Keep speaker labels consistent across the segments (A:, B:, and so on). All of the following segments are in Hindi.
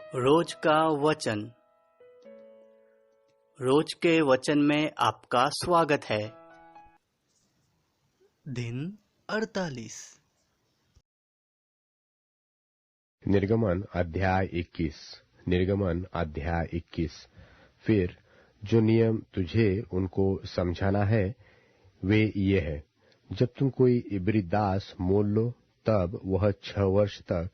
A: रोज का वचन। रोज के वचन में आपका स्वागत है। दिन 48।
B: निर्गमन अध्याय 21। निर्गमन अध्याय 21। फिर जो नियम तुझे उनको समझाना है वे ये है, जब तुम कोई इब्री दास मोल लो तब वह 6 वर्ष तक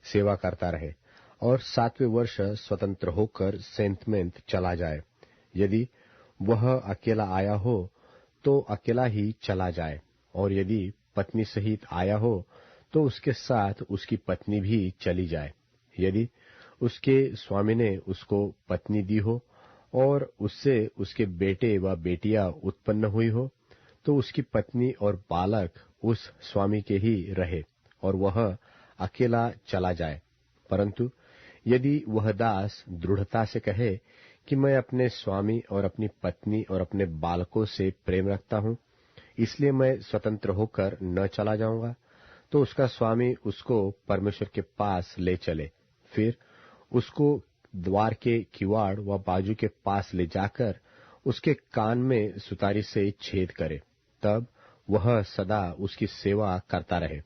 B: सेवा करता रहे और 7वें वर्ष स्वतंत्र होकर सेंतमेंत चला जाए। यदि वह अकेला आया हो तो अकेला ही चला जाए, और यदि पत्नी सहित आया हो तो उसके साथ उसकी पत्नी भी चली जाए। यदि उसके स्वामी ने उसको पत्नी दी हो और उससे उसके बेटे व बेटियां उत्पन्न हुई हो तो उसकी पत्नी और बालक उस स्वामी के ही रहे और वह अकेला चला जाए। परंतु यदि वह दास दृढ़ता से कहे कि मैं अपने स्वामी और अपनी पत्नी और अपने बालकों से प्रेम रखता हूं, इसलिए मैं स्वतंत्र होकर न चला जाऊंगा, तो उसका स्वामी उसको परमेश्वर के पास ले चले। फिर उसको द्वार के किवाड़ व बाजू के पास ले जाकर उसके कान में सुतारी से छेद करे, तब वह सदा उसकी सेवा करता रहे।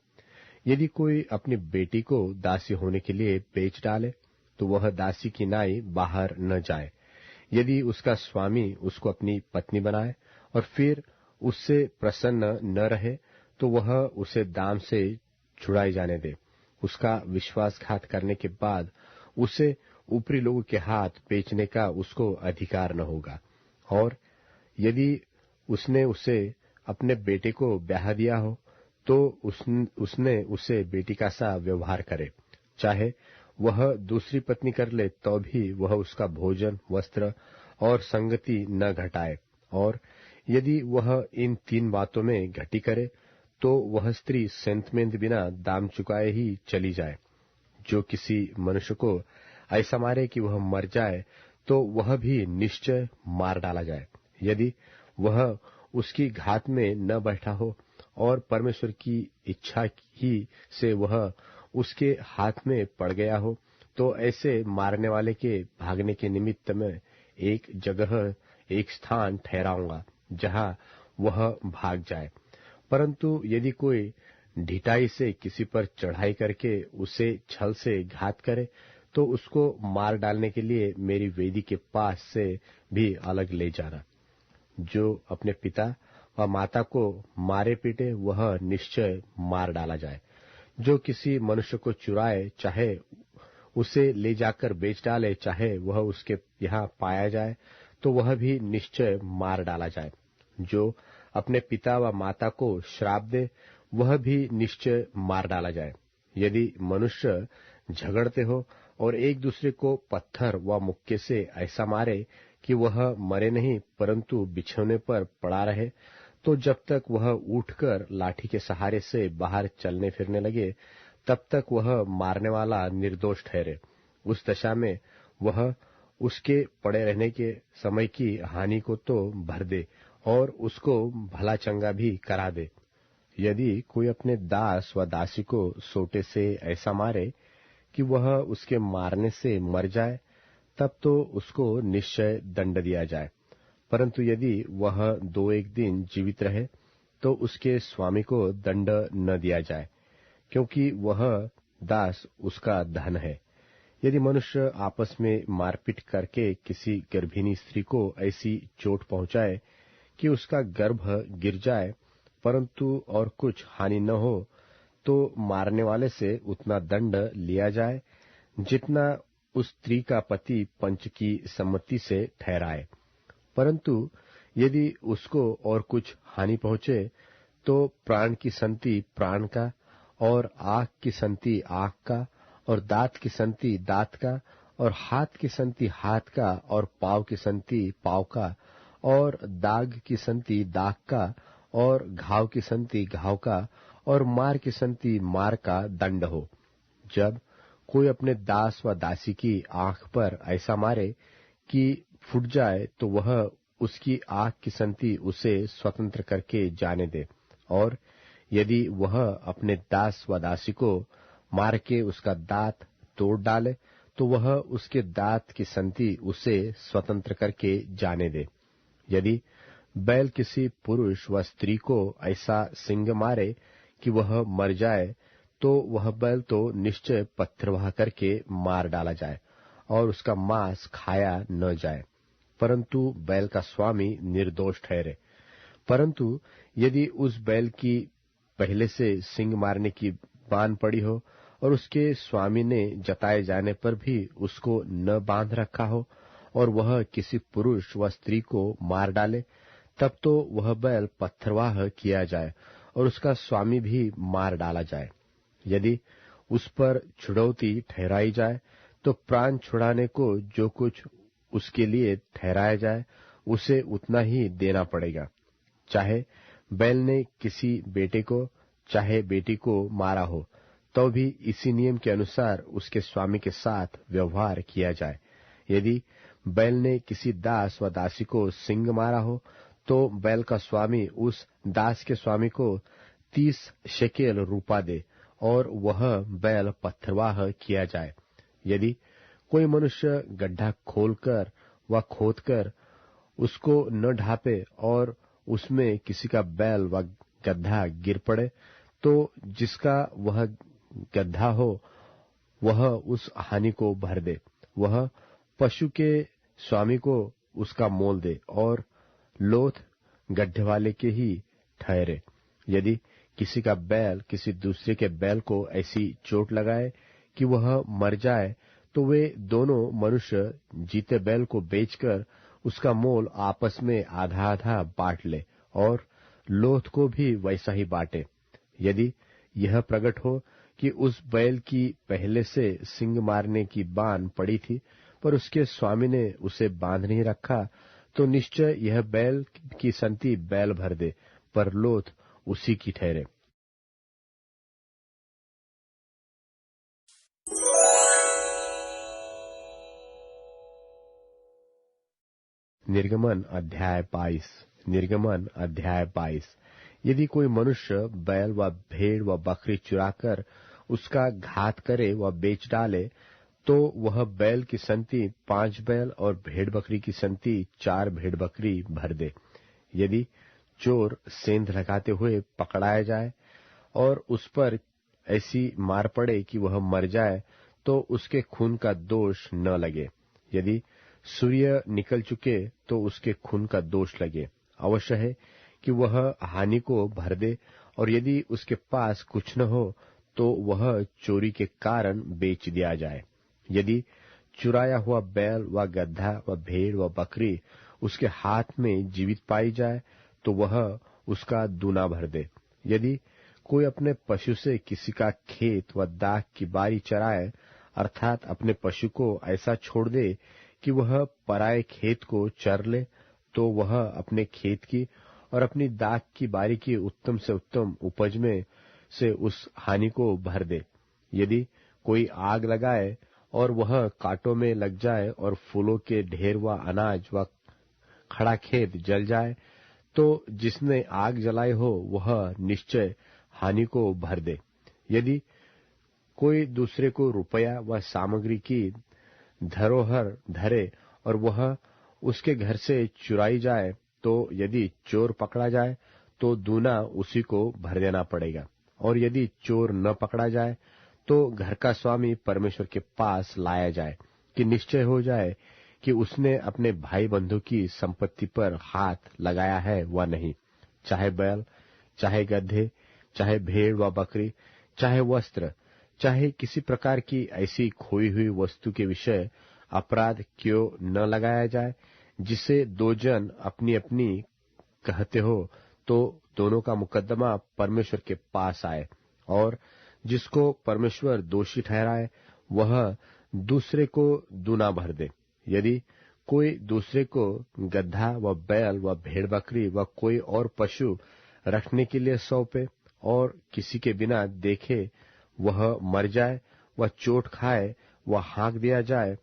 B: यदि कोई अपनी बेटी को दासी होने के लिए बेच डाले तो वह दासी की नाई बाहर न जाए। यदि उसका स्वामी उसको अपनी पत्नी बनाए और फिर उससे प्रसन्न न रहे तो वह उसे दाम से छुड़ाई जाने दे। उसका विश्वासघात करने के बाद उसे ऊपरी लोगों के हाथ बेचने का उसको अधिकार न होगा। और यदि उसने उसे अपने बेटे को ब्याह दिया हो तो उसने उसे बेटी का सा व्यवहार करे, चाहे वह दूसरी पत्नी कर ले तो भी वह उसका भोजन, वस्त्र और संगति न घटाए। और यदि वह इन 3 बातों में घटी करे तो वह स्त्री सेंतमेंत बिना दाम चुकाए ही चली जाए। जो किसी मनुष्य को ऐसा मारे कि वह मर जाए तो वह भी निश्चय मार डाला जाए। यदि वह उसकी घात में न बैठा हो और परमेश्वर की इच्छा ही से वह उसके हाथ में पड़ गया हो तो ऐसे मारने वाले के भागने के निमित्त में एक जगह, एक स्थान ठहराऊंगा जहां वह भाग जाए। परंतु यदि कोई ढिठाई से किसी पर चढ़ाई करके उसे छल से घात करे तो उसको मार डालने के लिए मेरी वेदी के पास से भी अलग ले जाना। जो अपने पिता व माता को मारे पीटे वह निश्चय मार डाला जाए। जो किसी मनुष्य को चुराए, चाहे उसे ले जाकर बेच डाले, चाहे वह उसके यहाँ पाया जाए तो वह भी निश्चय मार डाला जाए। जो अपने पिता व माता को श्राप दे वह भी निश्चय मार डाला जाए। यदि मनुष्य झगड़ते हो और एक दूसरे को पत्थर व मुक्के से ऐसा मारे कि वह मरे नहीं परंतु बिछौने पर पड़ा रहे, तो जब तक वह उठकर लाठी के सहारे से बाहर चलने फिरने लगे तब तक वह मारने वाला निर्दोष ठहरे। उस दशा में वह उसके पड़े रहने के समय की हानि को तो भर दे और उसको भला चंगा भी करा दे। यदि कोई अपने दास व दासी को सोटे से ऐसा मारे कि वह उसके मारने से मर जाए, तब तो उसको निश्चय दंड दिया जाए। परंतु यदि वह 2-1 दिन जीवित रहे तो उसके स्वामी को दंड न दिया जाए, क्योंकि वह दास उसका धन है। यदि मनुष्य आपस में मारपीट करके किसी गर्भिणी स्त्री को ऐसी चोट पहुंचाए कि उसका गर्भ गिर जाए परंतु और कुछ हानि न हो, तो मारने वाले से उतना दंड लिया जाए जितना उस स्त्री का पति पंच की सम्मति से ठहराए। परंतु यदि उसको और कुछ हानि पहुंचे तो प्राण की संति प्राण का, और आँख की संति आँख का, और दांत की संति दांत का, और हाथ की संति हाथ का, और पाँव की संति पाँव का, और दाग की संति दाग का, और घाव की संति घाव का, और मार की संति मार का दंड हो। जब कोई अपने दास व दासी की आंख पर ऐसा मारे कि फूट जाए तो वह उसकी आंख की संति उसे स्वतंत्र करके जाने दे। और यदि वह अपने दास व दासी को मार के उसका दांत तोड़ डाले तो वह उसके दांत की संति उसे स्वतंत्र करके जाने दे। यदि बैल किसी पुरुष व स्त्री को ऐसा सिंग मारे कि वह मर जाए, तो वह बैल तो निश्चय पथरवाह करके मार डाला जाए और उसका मांस खाया न जाए, परंतु बैल का स्वामी निर्दोष ठहरे। परंतु यदि उस बैल की पहले से सिंग मारने की बान पड़ी हो और उसके स्वामी ने जताए जाने पर भी उसको न बांध रखा हो और वह किसी पुरुष व स्त्री को मार डाले, तब तो वह बैल पथरवाह किया जाए और उसका स्वामी भी मार डाला जाए। यदि उस पर छुड़ौती ठहराई जाए, तो प्राण छुड़ाने को जो कुछ उसके लिए ठहराया जाए उसे उतना ही देना पड़ेगा। चाहे बैल ने किसी बेटे को चाहे बेटी को मारा हो, तो भी इसी नियम के अनुसार उसके स्वामी के साथ व्यवहार किया जाए। यदि बैल ने किसी दास व दासी को सिंग मारा हो, तो बैल का स्वामी उस दास के स्वामी को 30 शेकेल रूपा दे और वह बैल पथरवाह किया जाए। यदि कोई मनुष्य गड्ढा खोलकर व खोदकर उसको न ढांपे और उसमें किसी का बैल व गड्ढा गिर पड़े, तो जिसका वह गड्ढा हो वह उस हानि को भर दे। वह पशु के स्वामी को उसका मोल दे और लोथ गड्ढे वाले के ही ठहरे। यदि किसी का बैल किसी दूसरे के बैल को ऐसी चोट लगाए कि वह मर जाए, तो वे दोनों मनुष्य जीते बैल को बेचकर उसका मोल आपस में आधा आधा बांट ले और लोथ को भी वैसा ही बांटे। यदि यह प्रकट हो कि उस बैल की पहले से सिंग मारने की बान पड़ी थी, पर उसके स्वामी ने उसे बांध नहीं रखा, तो निश्चय यह बैल की संति बैल भर दे, पर लोथ उसी की ठहरे। निर्गमन अध्याय 22। निर्गमन अध्याय 22। यदि कोई मनुष्य बैल व भेड़ व बकरी चुराकर उसका घात करे व बेच डाले, तो वह बैल की संति 5 बैल और भेड़ बकरी की संति 4 भेड़ बकरी भर दे। यदि चोर सेंध लगाते हुए पकड़ाया जाए और उस पर ऐसी मार पड़े कि वह मर जाए, तो उसके खून का दोष न लगे। यदि सूर्य निकल चुके तो उसके खून का दोष लगे। अवश्य है कि वह हानि को भर दे, और यदि उसके पास कुछ न हो तो वह चोरी के कारण बेच दिया जाए। यदि चुराया हुआ बैल व गदहा व भेड़ व बकरी उसके हाथ में जीवित पाई जाए, तो वह उसका दूना भर दे। यदि कोई अपने पशु से किसी का खेत व दाख की बारी चराए, अर्थात अपने पशु को ऐसा छोड़ दे कि वह पराये खेत को चर ले, तो वह अपने खेत की और अपनी दाख की बारी की उत्तम से उत्तम उपज में से उस हानि को भर दे। यदि कोई आग लगाए और वह कांटों में लग जाए और फूलों के ढेर व अनाज व खड़ा खेत जल जाए, तो जिसने आग जलाई हो वह निश्चय हानि को भर दे। यदि कोई दूसरे को रुपया व सामग्री की धरोहर धरे और वह उसके घर से चुराई जाए, तो यदि चोर पकड़ा जाए तो दूना उसी को भर देना पड़ेगा। और यदि चोर न पकड़ा जाए तो घर का स्वामी परमेश्वर के पास लाया जाए, कि निश्चय हो जाए कि उसने अपने भाई बंधु की संपत्ति पर हाथ लगाया है व नहीं। चाहे बैल, चाहे गधे, चाहे भेड़ व बकरी, चाहे वस्त्र, चाहे किसी प्रकार की ऐसी खोई हुई वस्तु के विषय अपराध क्यों न लगाया जाए, जिसे 2 जन अपनी अपनी कहते हो, तो दोनों का मुकदमा परमेश्वर के पास आए, और जिसको परमेश्वर दोषी ठहराए वह दूसरे को दूना भर दे। यदि कोई दूसरे को गदहा व बैल व भेड़ बकरी व कोई और पशु रखने के लिए सौंपे और किसी के बिना देखे वह मर जाए व चोट खाए व हाँक दिया जाए,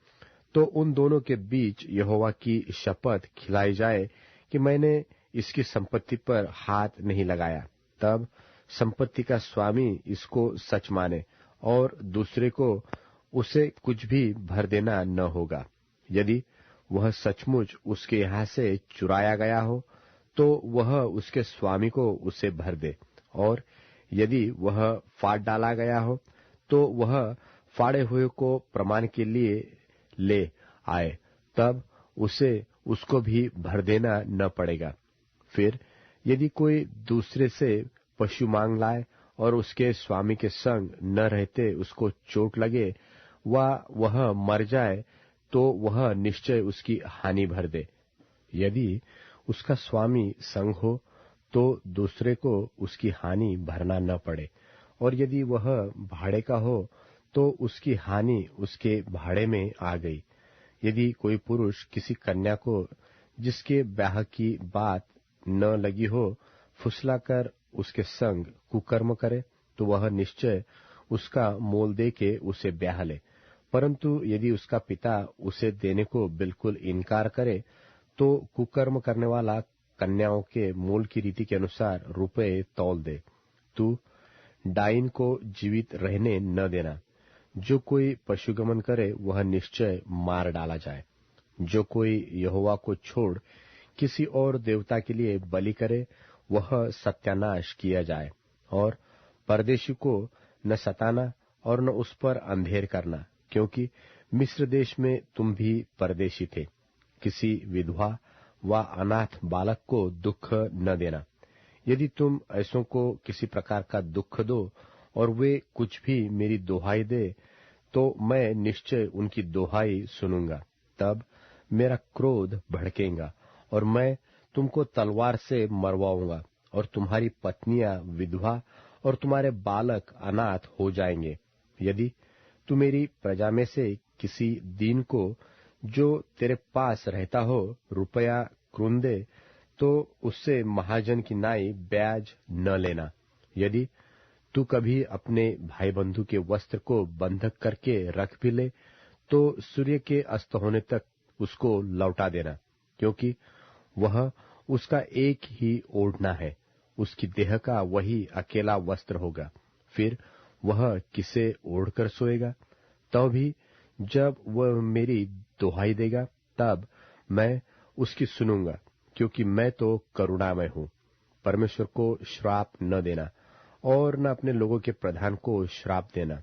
B: तो उन दोनों के बीच यहोवा की शपथ खिलाई जाए कि मैंने इसकी संपत्ति पर हाथ नहीं लगाया। तब संपत्ति का स्वामी इसको सच माने और दूसरे को उसे कुछ भी भर देना न होगा। यदि वह सचमुच उसके यहाँ से चुराया गया हो तो वह उसके स्वामी को उसे भर दे, और यदि वह फाड़ डाला गया हो तो वह फाड़े हुए को प्रमाण के लिए ले आए, तब उसे उसको भी भर देना न पड़ेगा। फिर यदि कोई दूसरे से पशु मांग लाए और उसके स्वामी के संग न रहते उसको चोट लगे वा वह मर जाए, तो वह निश्चय उसकी हानि भर दे। यदि उसका स्वामी संग हो तो दूसरे को उसकी हानि भरना न पड़े, और यदि वह भाड़े का हो तो उसकी हानि उसके भाड़े में आ गई। यदि कोई पुरुष किसी कन्या को जिसके ब्याह की बात न लगी हो फुसला कर उसके संग कुकर्म करे, तो वह निश्चय उसका मोल दे के उसे ब्याह ले। परंतु यदि उसका पिता उसे देने को बिल्कुल इनकार करे तो कुकर्म करने वाला कन्याओं के मोल की रीति के अनुसार रुपये तौल दे। तू डाइन को जीवित रहने न देना। जो कोई पशुगमन करे वह निश्चय मार डाला जाए। जो कोई यहोवा को छोड़ किसी और देवता के लिए बलि करे वह सत्यानाश किया जाए। और परदेशी को न सताना और न उस पर अंधेर करना, क्योंकि मिस्र देश में तुम भी परदेशी थे। किसी विधवा व अनाथ बालक को दुख न देना। यदि तुम ऐसों को किसी प्रकार का दुख दो और वे कुछ भी मेरी दोहाई दे, तो मैं निश्चय उनकी दोहाई सुनूंगा। तब मेरा क्रोध भड़केगा और मैं तुमको तलवार से मरवाऊंगा, और तुम्हारी पत्नियां विधवा और तुम्हारे बालक अनाथ हो जाएंगे। यदि तू मेरी प्रजा में से किसी दीन को जो तेरे पास रहता हो रुपया क्रून दे, तो उससे महाजन की नाई ब्याज न लेना। यदि तू कभी अपने भाई बंधु के वस्त्र को बंधक करके रख भी ले, तो सूर्य के अस्त होने तक उसको लौटा देना, क्योंकि वह उसका एक ही ओढ़ना है, उसकी देह का वही अकेला वस्त्र होगा। फिर वह किसे ओढ़कर सोएगा? तो भी जब वह मेरी दोहाई देगा तब मैं उसकी सुनूंगा, क्योंकि मैं तो करुणामय हूं। परमेश्वर को श्राप न देना और न अपने लोगों के प्रधान को श्राप देना।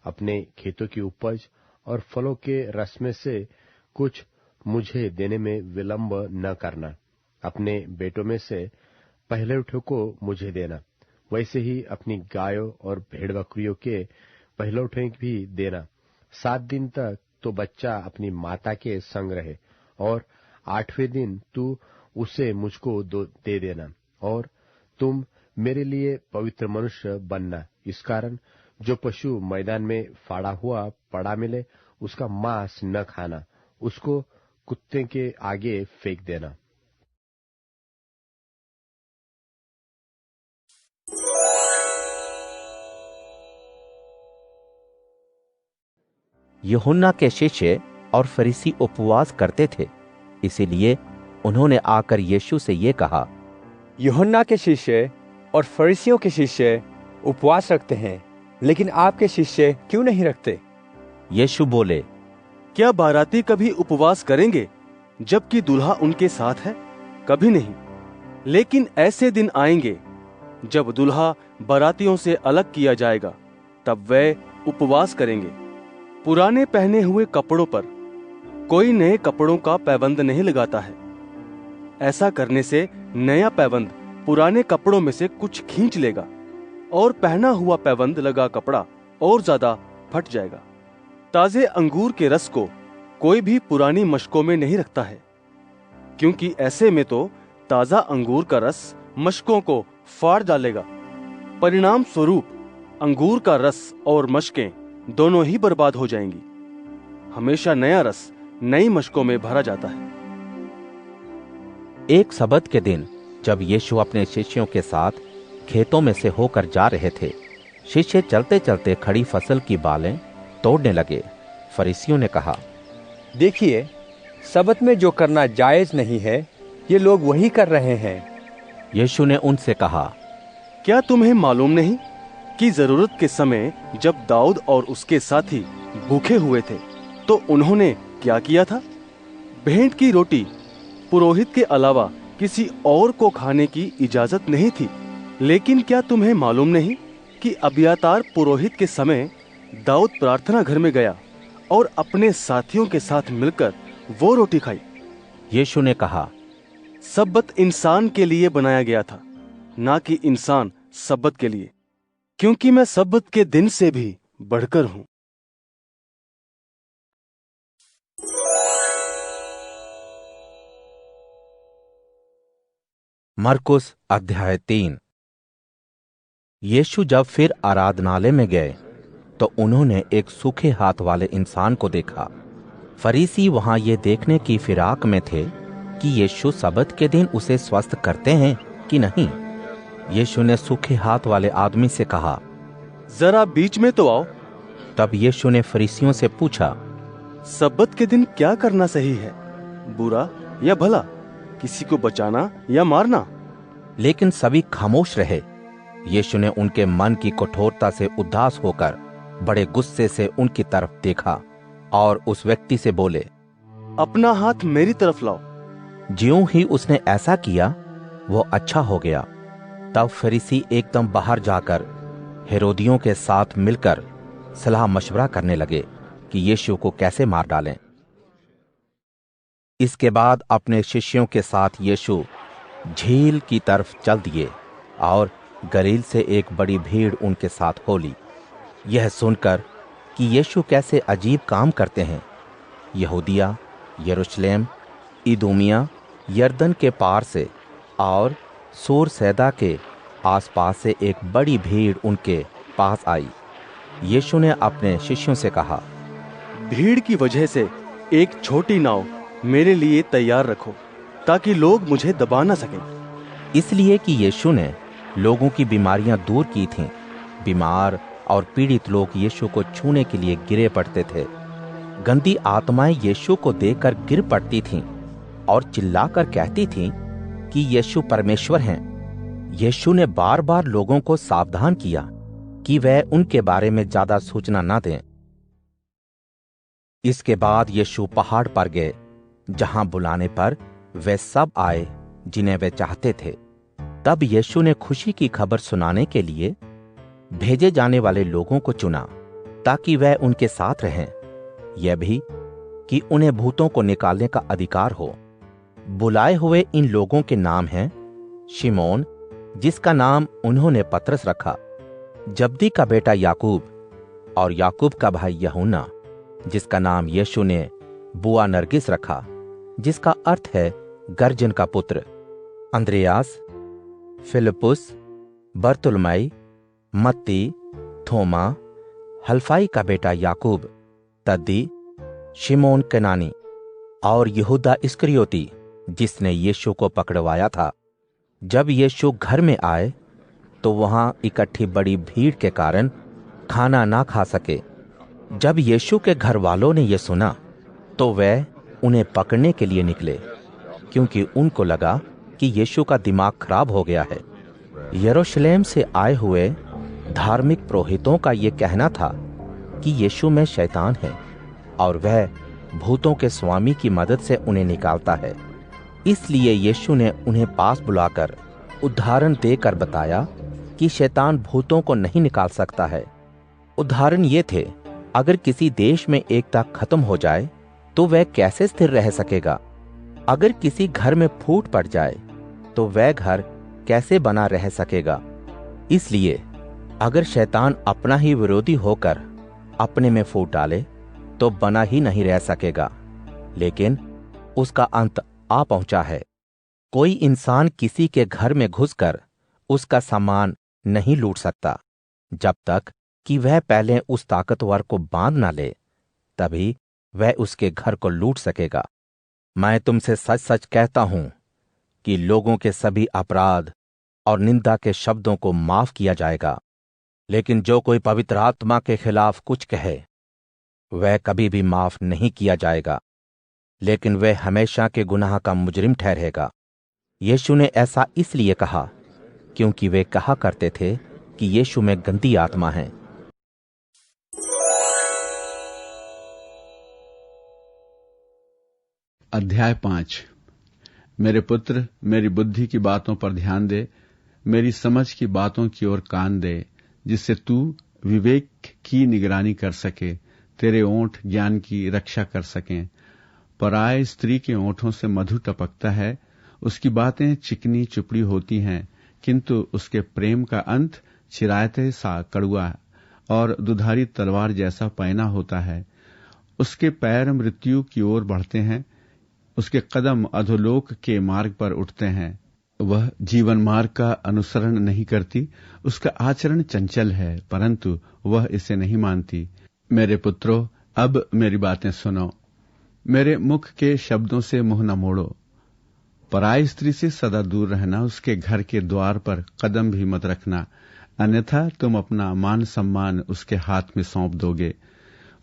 B: अपने खेतों की उपज और फलों के रस में से कुछ मुझे देने में विलंब न करना। अपने बेटों में से पहले उठों को मुझे देना। वैसे ही अपनी गायों और भेड़ बकरियों के पहले उठों भी देना। 7 दिन तक तो बच्चा अपनी माता के संग रहे, और 8वें दिन तू उसे मुझको दे देना। और तुम मेरे लिए पवित्र मनुष्य बनना। इस कारण जो पशु मैदान में फाड़ा हुआ पड़ा मिले उसका मांस न खाना, उसको कुत्ते के आगे फेंक देना।
C: यूहन्ना के शिष्य और फरीसी उपवास करते थे, इसीलिए उन्होंने आकर यीशु से ये कहा,
D: यूहन्ना के शिष्य और फरीसियों के शिष्य उपवास रखते हैं, लेकिन आपके शिष्य क्यों नहीं रखते?
C: यीशु बोले,
E: क्या बाराती कभी उपवास करेंगे जबकि दूल्हा उनके साथ है? कभी नहीं। लेकिन ऐसे दिन आएंगे जब दूल्हा बारातियों से अलग किया जाएगा, तब वे उपवास करेंगे। पुराने पहने हुए कपड़ों पर कोई नए कपड़ों का पैबंद नहीं लगाता है। ऐसा करने से नया पैबंद पुराने कपड़ों में से कुछ खींच लेगा और पहना हुआ पैबंद लगा कपड़ा और ज्यादा फट जाएगा। ताजे अंगूर के रस को कोई भी पुरानी मशकों में नहीं रखता है, क्योंकि ऐसे में तो ताजा अंगूर का रस मशकों को फाड़ डालेगा। परिणाम स्वरूप अंगूर का रस और मशकें दोनों ही बर्बाद हो जाएंगी। हमेशा नया रस नई मशकों में भरा जाता है।
C: एक सबत के दिन जब यीशु अपने शिष्यों के साथ खेतों में से होकर जा रहे थे, शिष्य चलते चलते खड़ी फसल की बालें तोड़ने लगे। फरीसियों ने कहा,
D: देखिए, सबत में जो करना जायज नहीं है, ये लोग वही कर रहे हैं।
C: यीशु ने उनसे कहा,
E: क्या तुम्हें मालूम नहीं कि जरूरत के समय जब दाऊद और उसके साथी भूखे हुए थे, तो उन्होंने क्या किया था? भेंट की रोटी पुरोहित के अलावा किसी और को खाने की इजाजत नहीं थी। लेकिन क्या तुम्हें मालूम नहीं कि अबियातार पुरोहित के समय दाऊद प्रार्थना घर में गया और अपने साथियों के साथ मिलकर वो रोटी खाई?
C: यीशु ने कहा,
E: सब्बत इंसान के लिए बनाया गया था, ना कि इंसान सब्बत के लिए, क्योंकि मैं सब्बत के दिन से भी बढ़कर हूं।
C: मरकुस अध्याय 3। यीशु जब फिर आराधनालय में गए तो उन्होंने एक सूखे हाथ वाले इंसान को देखा। फरीसी वहां ये देखने की फिराक में थे कि यीशु सब्त के दिन उसे स्वस्थ करते हैं कि नहीं। यीशु ने सूखे हाथ वाले आदमी से कहा,
E: जरा बीच में तो आओ।
C: तब यीशु ने फरीसियों से पूछा,
E: सब्बत के दिन क्या करना सही है, बुरा या भला, किसी को बचाना या मारना?
C: लेकिन सभी खामोश रहे। यीशु ने उनके मन की कठोरता से उदास होकर बड़े गुस्से से उनकी तरफ देखा और उस व्यक्ति से बोले,
E: अपना हाथ मेरी तरफ लाओ।
C: ज्यों ही उसने ऐसा किया, वो अच्छा हो गया। तब फरीसी एकदम बाहर जाकर हेरोदियों के साथ मिलकर सलाह मशवरा करने लगे कि यीशु को कैसे मार डालें। इसके बाद अपने शिष्यों के साथ यीशु झील की तरफ चल दिए और गलील से एक बड़ी भीड़ उनके साथ हो ली। यह सुनकर कि यीशु कैसे अजीब काम करते हैं, यहूदिया, यरूशलेम, इदूमिया, यरदन के पार से और सूर सैदा के आसपास से एक बड़ी भीड़ उनके पास आई। यीशु ने अपने शिष्यों से कहा,
E: भीड़ की वजह से एक छोटी नाव मेरे लिए तैयार रखो, ताकि लोग मुझे दबा न सकें।
C: इसलिए कि यीशु ने लोगों की बीमारियां दूर की थीं। बीमार और पीड़ित लोग यीशु को छूने के लिए गिरे पड़ते थे। गंदी आत्माएं यीशु को देखकर गिर पड़ती थीं और चिल्लाकर कहती थीं कि यीशु परमेश्वर हैं। यीशु ने बार बार लोगों को सावधान किया कि वह उनके बारे में ज्यादा सूचना न दें। इसके बाद यीशु पहाड़ पर गए, जहां बुलाने पर वे सब आए जिन्हें वे चाहते थे। तब यीशु ने खुशी की खबर सुनाने के लिए भेजे जाने वाले लोगों को चुना, ताकि वह उनके साथ रहें। यह भी कि उन्हें भूतों को निकालने का अधिकार हो। बुलाए हुए इन लोगों के नाम हैं शिमोन, जिसका नाम उन्होंने पतरस रखा, जब्दी का बेटा याकूब, और याकूब का भाई यूहन्ना, जिसका नाम यीशु ने बुआ नरगिस रखा, जिसका अर्थ है गर्जन का पुत्र, अंद्रयास, फिलिपुस, बरतुलमई, मत्ती, थोमा, हल्फाई का बेटा याकूब, तद्दी, शिमोन कनानी, और यहूदा इस्करियोती, जिसने यीशु को पकड़वाया था। जब यीशु घर में आए तो वहां इकट्ठी बड़ी भीड़ के कारण खाना ना खा सके। जब यीशु के घर वालों ने यह सुना तो वे उन्हें पकड़ने के लिए निकले, क्योंकि उनको लगा कि यीशु का दिमाग खराब हो गया है। यरूशलेम से आए हुए धार्मिक पुरोहितों का यह कहना था कि यीशु में शैतान है और वह भूतों के स्वामी की मदद से उन्हें निकालता है। इसलिए यीशु ने उन्हें पास बुलाकर उदाहरण देकर बताया कि शैतान भूतों को नहीं निकाल सकता है। उदाहरण ये थे, अगर किसी देश में एकता खत्म हो जाए तो वह कैसे स्थिर रह सकेगा? अगर किसी घर में फूट पड़ जाए तो वह घर कैसे बना रह सकेगा? इसलिए अगर शैतान अपना ही विरोधी होकर अपने में फूट डाले तो बना ही नहीं रह सकेगा, लेकिन उसका अंत आ पहुंचा है। कोई इंसान किसी के घर में घुसकर उसका सामान नहीं लूट सकता जब तक कि वह पहले उस ताकतवर को बांध ना ले, तभी वह उसके घर को लूट सकेगा। मैं तुमसे सच सच कहता हूं कि लोगों के सभी अपराध और निंदा के शब्दों को माफ किया जाएगा, लेकिन जो कोई पवित्र आत्मा के खिलाफ कुछ कहे वह कभी भी माफ नहीं किया जाएगा, लेकिन वह हमेशा के गुनाह का मुजरिम ठहरेगा। यीशु ने ऐसा इसलिए कहा क्योंकि वे कहा करते थे कि यीशु में गंदी आत्मा है।
F: अध्याय 5। मेरे पुत्र, मेरी बुद्धि की बातों पर ध्यान दे, मेरी समझ की बातों की ओर कान दे, जिससे तू विवेक की निगरानी कर सके, तेरे ओंठ ज्ञान की रक्षा कर सकें। पराय स्त्री के ओंठों से मधु टपकता है, उसकी बातें चिकनी चुपड़ी होती हैं, किंतु उसके प्रेम का अंत चिरायते सा कड़ुआ और दुधारी तलवार जैसा पैना होता है। उसके पैर मृत्यु की ओर बढ़ते हैं, उसके कदम अधोलोक के मार्ग पर उठते हैं। वह जीवन मार्ग का अनुसरण नहीं करती, उसका आचरण चंचल है, परंतु वह इसे नहीं मानती। मेरे पुत्रों, अब मेरी बातें सुनो, मेरे मुख के शब्दों से मुंह न मोड़ो। पराई स्त्री से सदा दूर रहना, उसके घर के द्वार पर कदम भी मत रखना, अन्यथा तुम अपना मान सम्मान उसके हाथ में सौंप दोगे।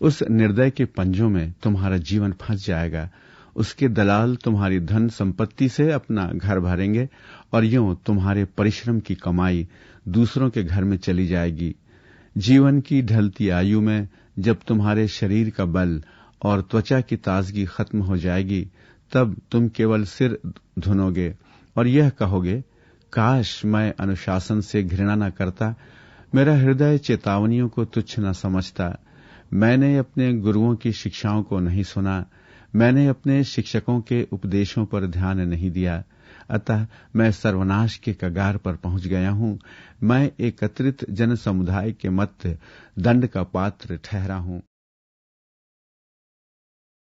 F: उस निर्दय के पंजों में तुम्हारा जीवन फंस जाएगा। उसके दलाल तुम्हारी धन संपत्ति से अपना घर भरेंगे और यूं तुम्हारे परिश्रम की कमाई दूसरों के घर में चली जाएगी। जीवन की ढलती आयु में जब तुम्हारे शरीर का बल और त्वचा की ताजगी खत्म हो जाएगी, तब तुम केवल सिर धुनोगे और यह कहोगे, काश मैं अनुशासन से घृणा न करता, मेरा हृदय चेतावनियों को तुच्छ न समझता। मैंने अपने गुरुओं की शिक्षाओं को नहीं सुना, मैंने अपने शिक्षकों के उपदेशों पर ध्यान नहीं दिया, अतः मैं सर्वनाश के कगार पर पहुंच गया हूं। मैं एकत्रित जन समुदाय के मध्य दंड का पात्र ठहरा हूं।